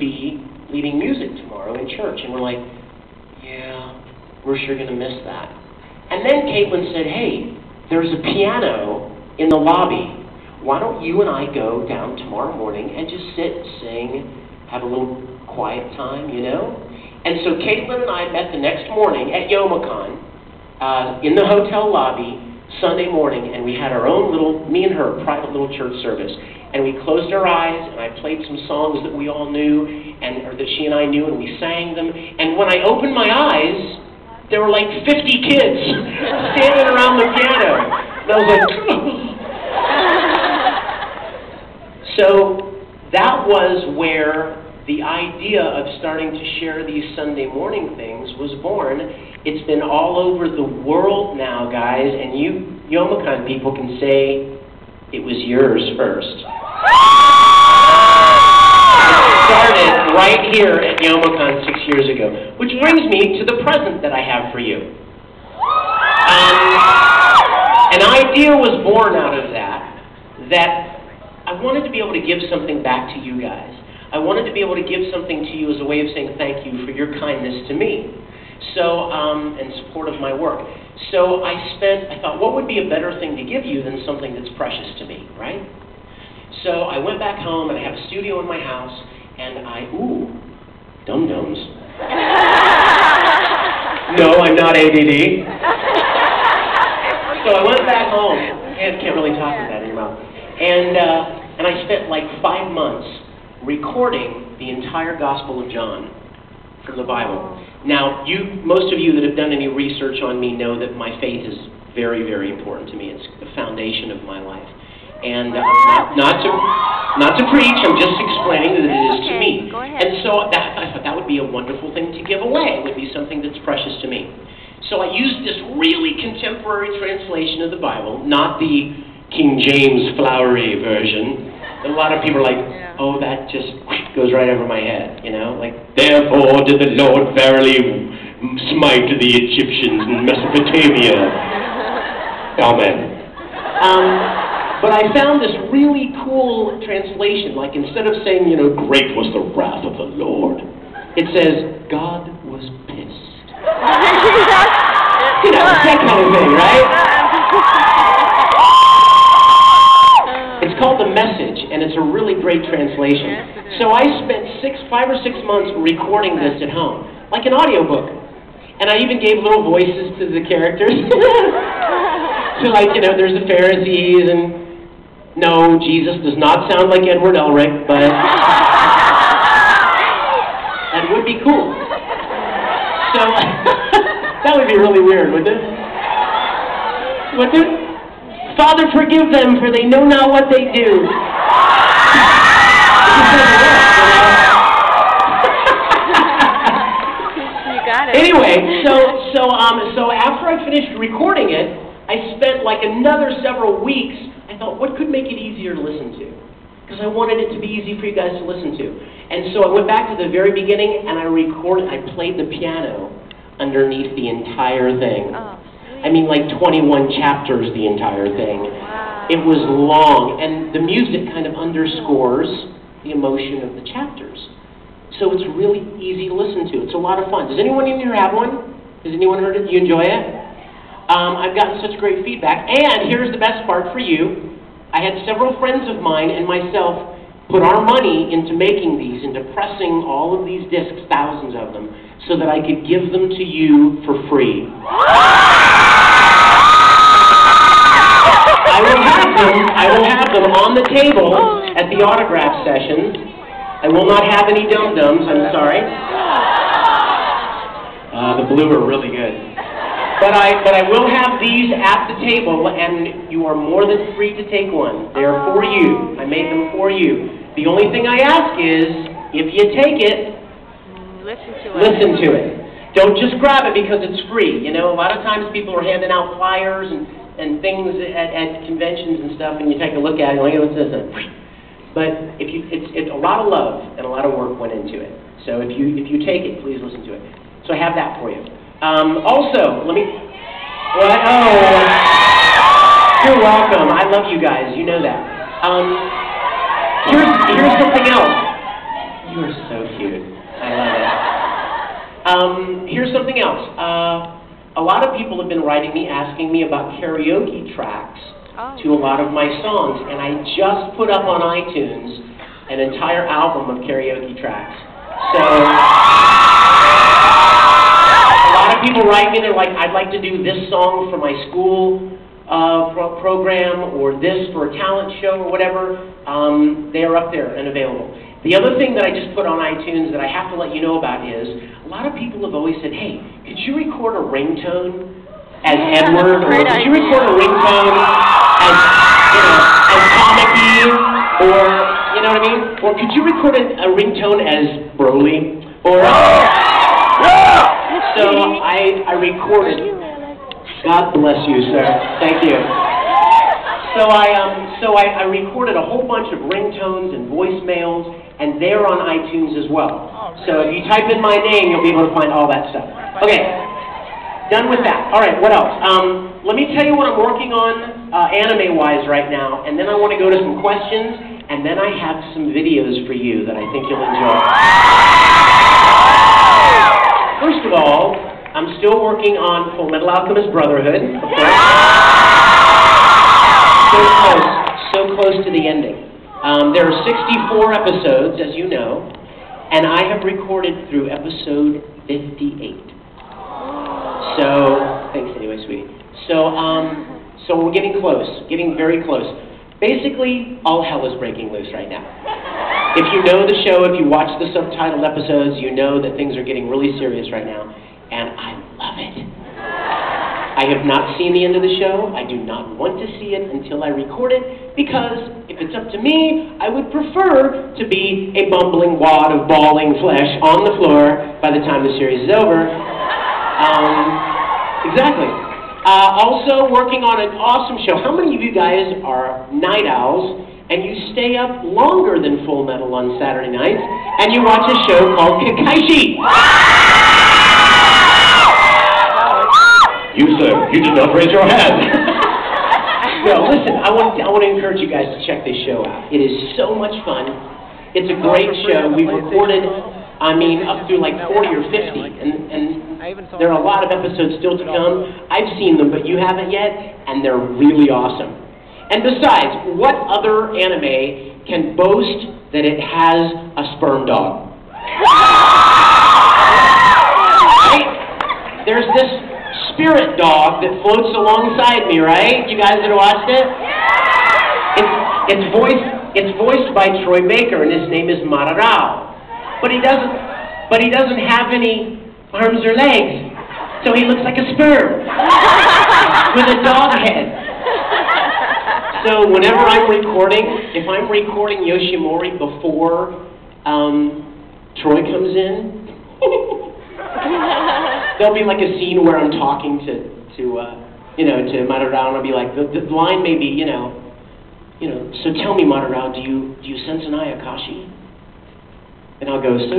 be leading music tomorrow in church. And we're like, yeah, we're sure going to miss that. And then Caitlin said, hey, there's a piano in the lobby. Why don't you and I go down tomorrow morning and just sit, sing, have a little quiet time, you know? And so Caitlin and I met the next morning at YomaCon in the hotel lobby, Sunday morning, and we had our own little, me and her, private little church service. And we closed our eyes, and I played some songs that we all knew, or that she and I knew, and we sang them. And when I opened my eyes, there were like 50 kids standing around the piano. And I was like, so that was where the idea of starting to share these Sunday morning things was born. It's been all over the world now, guys, and you YomaCon people can say it was yours first. It started right here at YomaCon 6 years ago, which brings me to the present that I have for you. An idea was born out of that I wanted to be able to give something back to you guys. I wanted to be able to give something to you as a way of saying thank you for your kindness to me, so and support of my work. So I thought, what would be a better thing to give you than something that's precious to me, right? So I went back home, and I have a studio in my house, and dum-dums. No, I'm not ADD. So I went back home. Can't really talk with that in your mouth. And I spent like 5 months recording the entire Gospel of John from the Bible. Now, most of you that have done any research on me know that my faith is very, very important to me. It's the foundation of my life. And not to preach, I'm just explaining that it is to me. Go ahead. And so I thought that would be a wonderful thing to give away. It would be something that's precious to me. So I used this really contemporary translation of the Bible, not the King James flowery version. And a lot of people are like, oh, that just goes right over my head, you know? Like, therefore did the Lord verily smite the Egyptians in Mesopotamia. Amen. But I found this really cool translation. Like, instead of saying, you know, great was the wrath of the Lord, it says, God was pissed. You know, that kind of thing, right? It's called The Message, and it's a really great translation. So I spent 5 or 6 months recording this at home, like an audiobook. And I even gave little voices to the characters. So, like, you know, there's the Pharisees, and no, Jesus does not sound like Edward Elric, but that would be cool. So, that would be really weird, wouldn't it? Wouldn't it? Father, forgive them, for they know not what they do. You got it. Anyway, so after I finished recording it, I spent like another several weeks. I thought, what could make it easier to listen to? Because I wanted it to be easy for you guys to listen to. And so I went back to the very beginning, and I played the piano underneath the entire thing. Oh. I mean, like 21 chapters, the entire thing. Wow. It was long, and the music kind of underscores the emotion of the chapters. So it's really easy to listen to. It's a lot of fun. Does anyone in here have one? Has anyone heard it? You enjoy it? I've gotten such great feedback. And here's the best part for you. I had several friends of mine and myself put our money into making these, into pressing all of these discs, thousands of them, so that I could give them to you for free. I will have them on the table at the autograph sessions. I will not have any dum-dums, I'm sorry. The blue are really good. But I will have these at the table, and you are more than free to take one. They're for you. I made them for you. The only thing I ask is, if you take it, listen to it. Don't just grab it because it's free. You know, a lot of times people are handing out flyers and things at conventions and stuff, and you take a look at it, and like, what's this? But it's a lot of love and a lot of work went into it. So if you take it, please listen to it. So I have that for you. Also, let me. What? Oh, you're welcome. I love you guys. You know that. Here's something else. You are so cute. I love it. Here's something else. A lot of people have been writing me asking me about karaoke tracks to a lot of my songs, and I just put up on iTunes an entire album of karaoke tracks. So a lot of people write me, they're like, I'd like to do this song for my school program, or this for a talent show, or whatever. They are up there and available. The other thing that I just put on iTunes that I have to let you know about is, a lot of people have always said, hey, could you record a ringtone as Edward, or could you record a ringtone as, you know, as Comic-y, or, you know what I mean? Or could you record a ringtone as Broly? Or, so I recorded. God bless you, sir. Thank you. So I recorded a whole bunch of ringtones and voicemails, and they're on iTunes as well. So if you type in my name, you'll be able to find all that stuff. Okay, done with that. All right, what else? Let me tell you what I'm working on anime-wise right now, and then I want to go to some questions, and then I have some videos for you that I think you'll enjoy. First of all, I'm still working on Full Metal Alchemist Brotherhood, of course. So close to the ending. There are 64 episodes, as you know, and I have recorded through episode 58. So, thanks anyway, sweetie. So we're getting close, getting very close. Basically, all hell is breaking loose right now. If you know the show, if you watch the subtitled episodes, you know that things are getting really serious right now, and I love it. I have not seen the end of the show. I do not want to see it until I record it, because if it's up to me, I would prefer to be a bumbling wad of bawling flesh on the floor by the time the series is over. Exactly. Also working on an awesome show. How many of you guys are night owls and you stay up longer than Full Metal on Saturday nights and you watch a show called Kakaishi? You, sir, you did not raise your hand. No, listen, I want to encourage you guys to check this show out. It is so much fun. It's a great show. We've recorded, I mean, up through like 40 or 50, and there are a lot of episodes still to come. I've seen them, but you haven't yet, and they're really awesome. And besides, what other anime can boast that it has a sperm dog? Right? There's this spirit dog that floats alongside me, right? You guys that watched it? It's voiced by Troy Baker, and his name is Mararao. But he doesn't have any arms or legs, so he looks like a sperm with a dog head. So whenever I'm recording, if I'm recording Yoshimori before Troy comes in, there'll be like a scene where I'm talking to Madarao, and I'll be like, the line may be, so tell me, Madarao, do you sense an Ayakashi? And I'll go, so